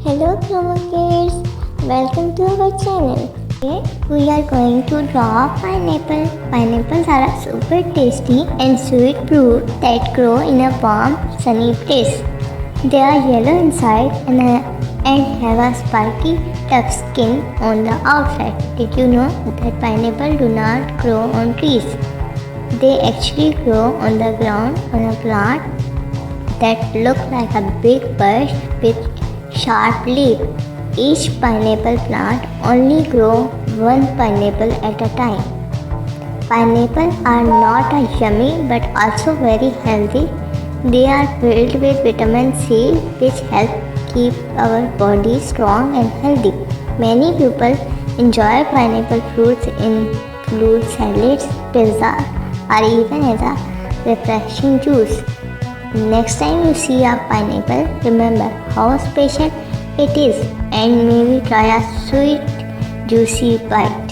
Hello Chroma Kids, welcome to our channel. Today we are going to draw a pineapple. Pineapples are a super tasty and sweet fruit that grow in a warm, sunny place. They are yellow inside and have a spiky, tough skin on the outside. Did you know that pineapples do not grow on trees? They actually grow on the ground on a plant that look like a big bush with sharp leaf. Each pineapple plant only grow one pineapple at a time. Pineapples are not a yummy but also very healthy. They are filled with vitamin C which help keep our body strong and healthy. Many people enjoy pineapple fruits in fruit salads, pizza, or even as a refreshing juice. Next time you see a pineapple, remember how special it is and maybe try a sweet, juicy bite.